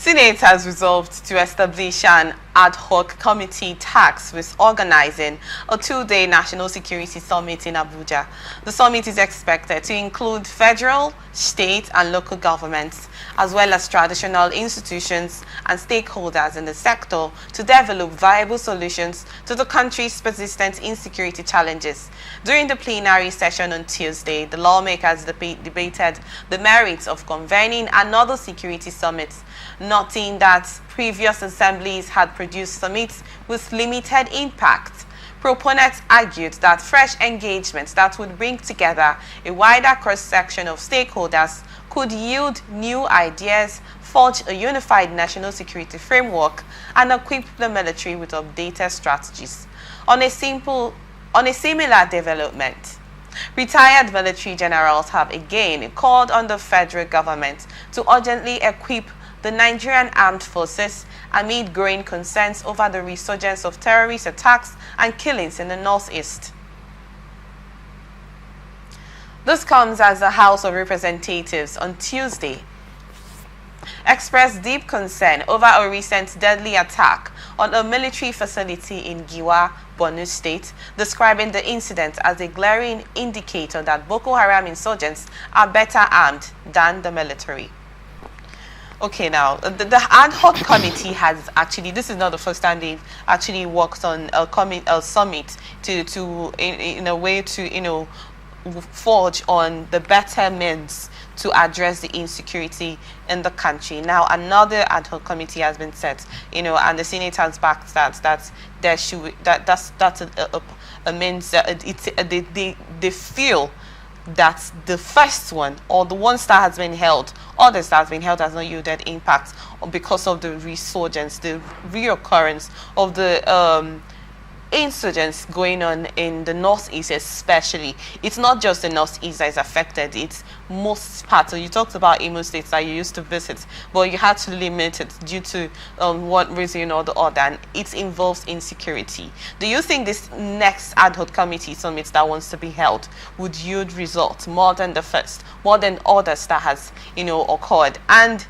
Senate has resolved to establish an ad hoc committee tasked with organizing a two-day national security summit in Abuja. The summit is expected to include federal, state and local governments, as well as traditional institutions and stakeholders in the sector to develop viable solutions to the country's persistent insecurity challenges. During the plenary session on Tuesday, the lawmakers debated the merits of convening another security summit, noting that previous assemblies had produced summits with limited impact. Proponents argued that fresh engagements that would bring together a wider cross-section of stakeholders could yield new ideas, forge a unified national security framework, and equip the military with updated strategies. On a similar development, retired military generals have again called on the federal government to urgently equip the Nigerian armed forces amid growing concerns over the resurgence of terrorist attacks and killings in the northeast. This comes as the House of Representatives on Tuesday expressed deep concern over a recent deadly attack on a military facility in Giwa, Borno State, describing the incident as a glaring indicator that Boko Haram insurgents are better armed than the military. Okay, now, the ad hoc committee has actually, this is not the first time they've actually worked on a summit in a way to, forge on the better means to address the insecurity in the country. Now, another ad hoc committee has been set, and the Senate has backed that there should, that's a means that they feel that the first one, or the ones that has been held, others that has been held has not yielded impact because of the resurgence, the reoccurrence of the insurgents going on in the northeast especially. It's not just the northeast that is affected, it's most parts. So you talked about Imo states that you used to visit, but you had to limit it due to one reason or the other, and it involves insecurity. Do you think this next ad hoc committee summit that wants to be held would yield results more than the first, more than others that has occurred? And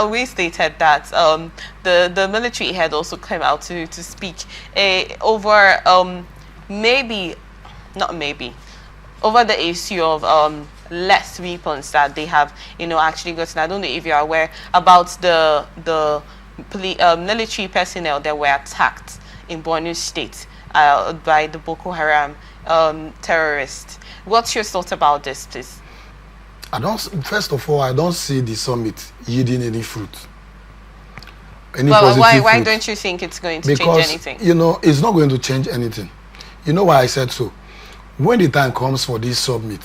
we stated that the military head also came out to speak over over the issue of less weapons that they have actually gotten. I don't know if you're aware about the military personnel that were attacked in Borno State by the Boko Haram terrorists. What's your thought about this, please? First of all, I don't see the summit yielding any fruit. Why don't you think it's going to change anything? It's not going to change anything. You know why I said so? When the time comes for this summit,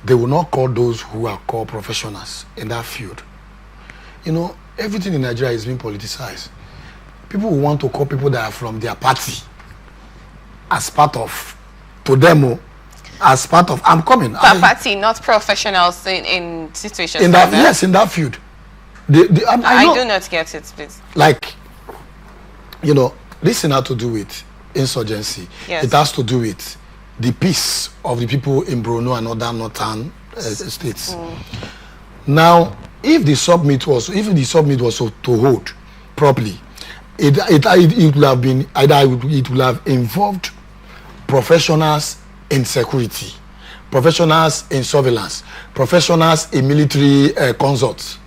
they will not call those who are called professionals in that field. Everything in Nigeria is being politicized. People will want to call people that are from their party as part of, as part of, I'm coming. Party, not professionals in situations in that. Yes, in that field. I do not get it, please. This has to do with insurgency. Yes. It has to do with the peace of the people in Borno and other northern states. Now, if the summit was to hold properly, it would have been it would have involved professionals in security, professionals in surveillance, professionals in military consults,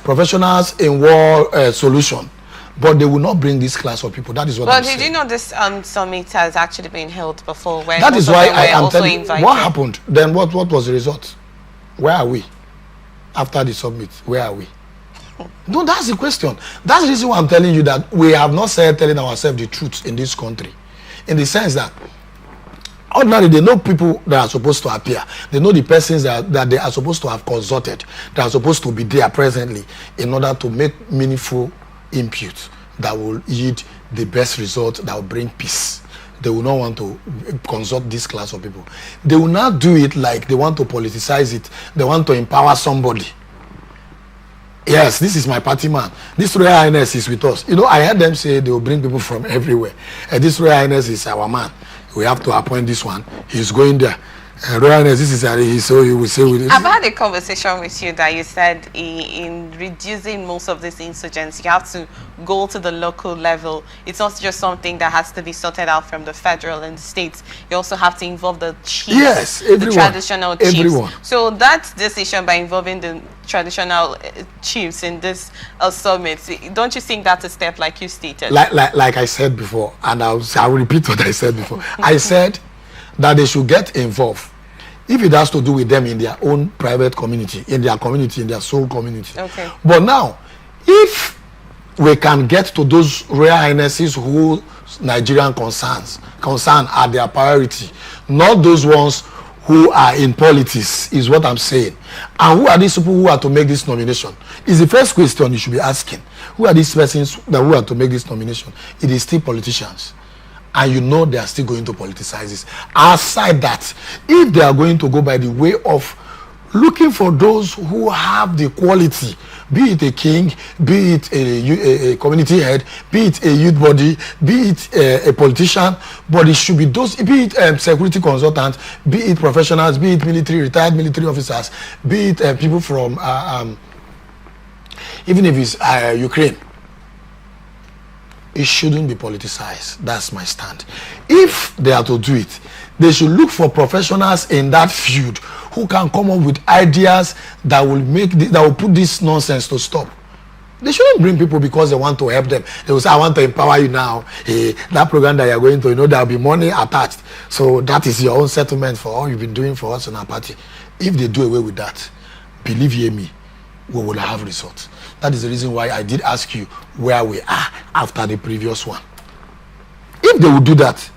professionals in war solution, but they will not bring this class of people. That is what I'm saying. But did you know this summit has actually been held before? That is why I am telling you. What happened? Then what was the result? Where are we? After the summit, where are we? No, that's the question. That's the reason why I'm telling you that we have not started telling ourselves the truth in this country. In the sense that ordinarily, they know people that are supposed to appear. They know the persons that they are supposed to have consulted, that are supposed to be there presently in order to make meaningful input that will yield the best result, that will bring peace. They will not want to consult this class of people. They will not do it like they want to politicize it. They want to empower somebody. Yes, this is my party man. This Royal Highness is with us. I heard them say they will bring people from everywhere. And this Royal Highness is our man. We have to appoint this one. He's going there. Royalness, this is so you will say with it. I've had a conversation with you that you said in reducing most of these insurgents, you have to go to the local level. It's not just something that has to be sorted out from the federal and states. You also have to involve the chiefs, yes, everyone, the traditional chiefs. Everyone. So that decision by involving the traditional chiefs in this summit, don't you think that's a step like you stated? Like I said before, and I will repeat what I said before. I said that they should get involved if it has to do with them in their own private community, in their soul community. Okay. But now, if we can get to those Royal Highnesses who Nigerian concern are their priority, not those ones who are in politics, is what I'm saying. And who are these people who are to make this nomination? Is the first question you should be asking. Who are these persons who are to make this nomination? It is still politicians. And you know they are still going to politicize this. Aside that, if they are going to go by the way of looking for those who have the quality, be it a king, be it a community head, be it a youth body, be it a politician, but it should be those, be it security consultants, be it professionals, be it retired military officers, be it people from, even if it's Ukraine. It shouldn't be politicized. That's my stand. If they are to do it, they should look for professionals in that field who can come up with ideas that will put this nonsense to stop. They shouldn't bring people because they want to help them. They will say, I want to empower you now. Hey, that program that you're going to, there will be money attached. So that is your own settlement for all you've been doing for us in our party. If they do away with that, believe ye me, we will have results. That is the reason why I did ask you where we are after the previous one. If they will do that,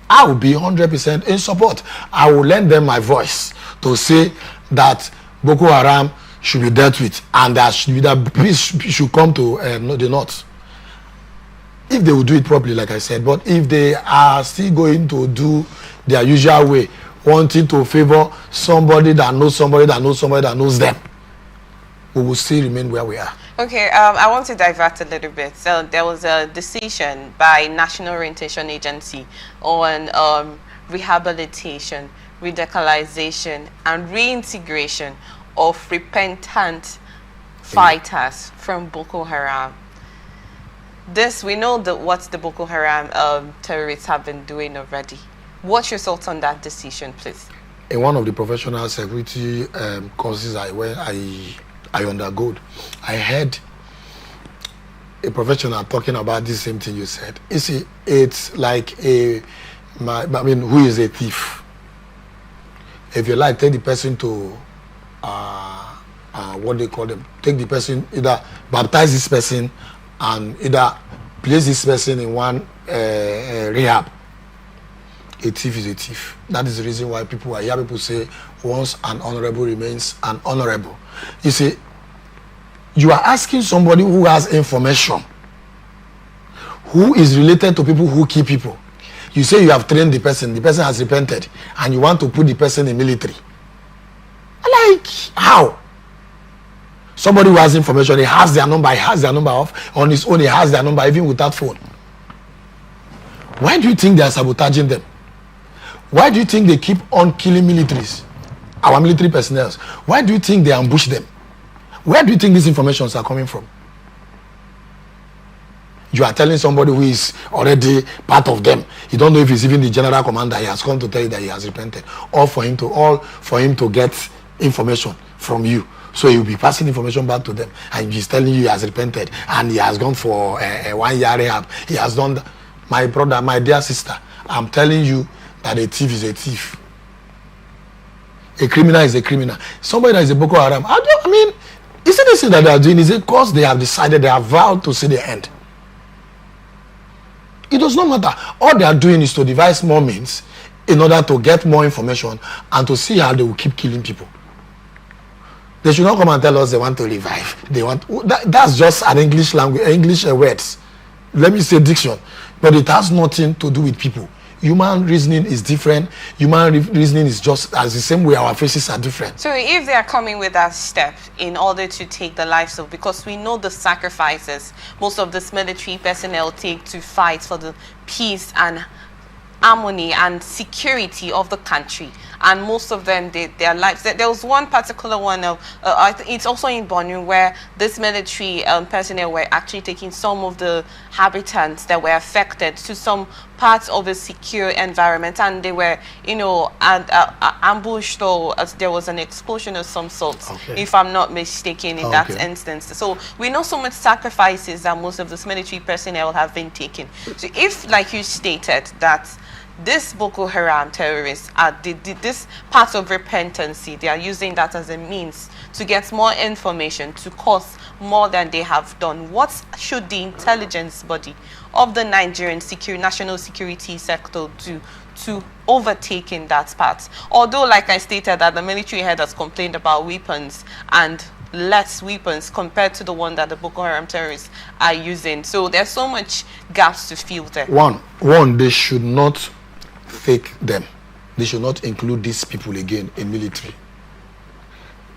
I will be 100% in support. I will lend them my voice to say that Boko Haram should be dealt with and that peace should come to the north. If they will do it properly, like I said. But if they are still going to do their usual way, wanting to favor somebody that knows somebody that knows somebody that knows them, we will still remain where we are. Okay, I want to divert a little bit. So there was a decision by National Orientation Agency on rehabilitation, radicalization, and reintegration of repentant fighters from Boko Haram. This, we know what the Boko Haram terrorists have been doing already. What's your thoughts on that decision, please? In one of the professional security courses I undergo, I heard a professional talking about this same thing you said. You see, it's like who is a thief? If you like, take the person to what they call them, take the person, either baptize this person and either place this person in one rehab. A thief is a thief. That is the reason why I hear people say, once an honorable remains an honorable. You see, you are asking somebody who has information, who is related to people who kill people. You say you have trained the person has repented, and you want to put the person in military. Like, how? Somebody who has information, he has their number off, on his own, he has their number even without phone. Why do you think they are sabotaging them? Why do you think they keep on killing militaries, our military personnel? Why do you think they ambush them? Where do you think these informations are coming from? You are telling somebody who is already part of them. You don't know if he's even the general commander. He has come to tell you that he has repented, or for him to get information from you. So he will be passing information back to them, and he's telling you he has repented and he has gone for a 1 year rehab. He has done that. My brother, my dear sister, I'm telling you that a thief is a thief. A criminal is a criminal. Somebody that is a Boko Haram. Is it this thing that they are doing? Is it because they have decided, they have vowed to see the end? It does not matter. All they are doing is to devise more means in order to get more information and to see how they will keep killing people. They should not come and tell us they want to revive. That's just an English language, English words. Let me say diction. But it has nothing to do with people. Human reasoning is different. Human reasoning is just as the same way our faces are different. So if they are coming with that step in order to take the lives of, because we know the sacrifices most of this military personnel take to fight for the peace and harmony and security of the country, and most of them, their lives. There was one particular one of, it's also in Bornu, where this military personnel were actually taking some of the habitants that were affected to some parts of a secure environment, and they were, you know, ambushed, or there was an explosion of some sort, if I'm not mistaken, in that instance. So we know so much sacrifices that most of this military personnel have been taken. So if, like you stated, that this Boko Haram terrorists are this part of repentancy, they are using that as a means to get more information, to cause more than they have done, what should the intelligence body of the Nigerian national security sector do to overtake in that part? Although, like I stated, that the military head has complained about weapons and less weapons compared to the one that the Boko Haram terrorists are using. So there's so much gaps to fill there. One, they should not fake them. They should not include these people again in military.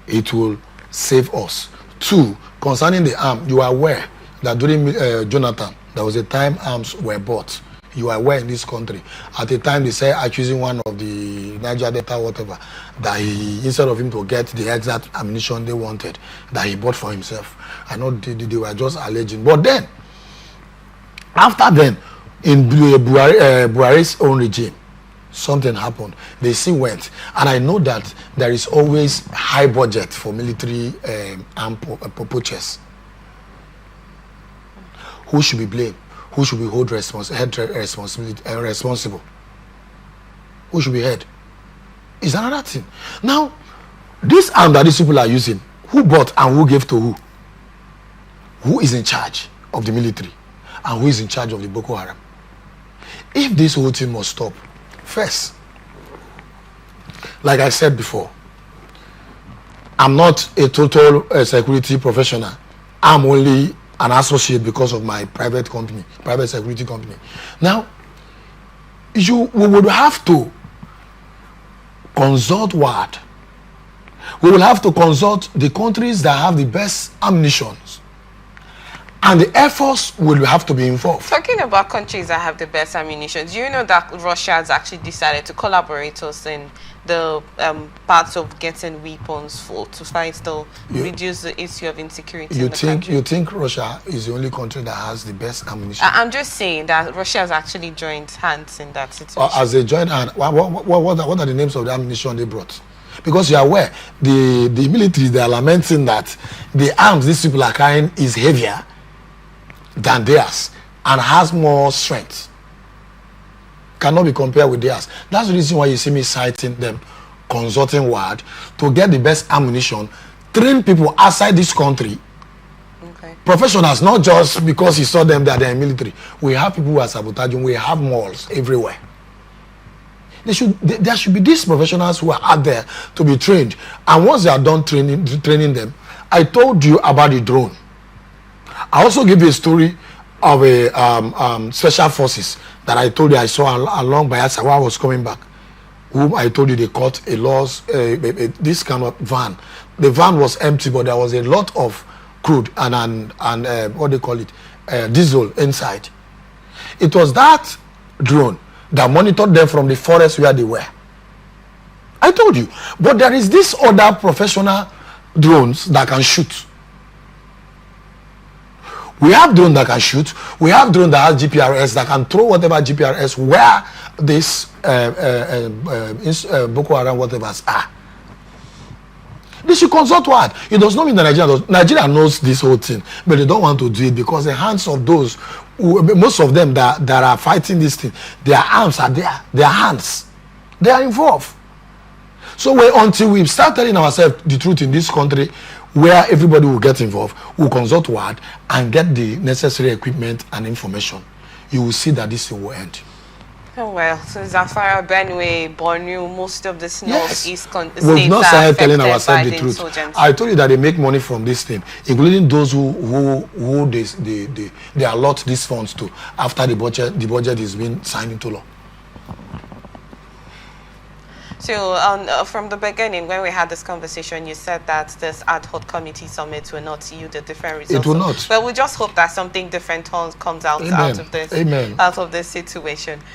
It will save us. Two, concerning the arm, you are aware that during Jonathan, there was a time arms were bought. You are aware in this country. At the time, they say accusing one of the Niger Delta, whatever, that he, instead of him to get the exact ammunition they wanted, that he bought for himself. I know they were just alleging. But then, after then, in Buhari's own regime, something happened. They still went. And I know that there is always high budget for military purchase. Who should be blamed? Who should be responsible? Who should be held? Is another thing. Now, this arm that these people are using, who bought and who gave to who? Who is in charge of the military? And who is in charge of the Boko Haram? If this whole thing must stop, first, like I said before, I'm not a total security professional. I'm only an associate because of my private security company. Now, we would have to consult what? We will have to consult the countries that have the best ammunition, and the Air Force will have to be involved. Talking about countries that have the best ammunition, do you know that Russia has actually decided to collaborate us in the parts of getting weapons to fight reduce the issue of insecurity in the country? You think Russia is the only country that has the best ammunition? I'm just saying that Russia has actually joined hands in that situation. As they joined hands, what are the names of the ammunition they brought? Because you are aware, the military, they are lamenting that the arms these people are carrying is heavier than theirs and has more strength. Cannot be compared with theirs. That's the reason why you see me citing them, consulting WAD to get the best ammunition, train people outside this country, professionals, not just because you saw them that they're in military. We have people who are sabotaging. We have malls everywhere. There should be these professionals who are out there to be trained, and once they are done training them, I told you about the drone. I also give you a story of a special forces that I told you I saw along Bayelsa while I was coming back, whom I told you they caught a loss, this kind of van. The van was empty, but there was a lot of crude and what they call it, diesel inside. It was that drone that monitored them from the forest where they were. I told you. But there is this other professional drones that can shoot. We have drone that can shoot. We have drone that has GPRS that can throw whatever GPRS where this Boko Haram whatever's are. They should consult what? It does not mean that Nigeria knows this whole thing, but they don't want to do it because the hands of those, most of them that are fighting this thing, their arms are there, their hands, they are involved. So until we start telling ourselves the truth in this country, where everybody will get involved, will consult WAD and get the necessary equipment and information, you will see that this thing will end. Oh well, so Zamfara, Benue, Bornu, most of this northeast states we've not started telling by ourselves the truth. Insurgents. I told you that they make money from this thing, including those who they allot these funds to after the budget is being signed into law. So from the beginning, when we had this conversation, you said that this ad hoc committee summit will not yield a different result. It will not. Well, we just hope that something different comes out, Amen. out of this Amen. out of this situation.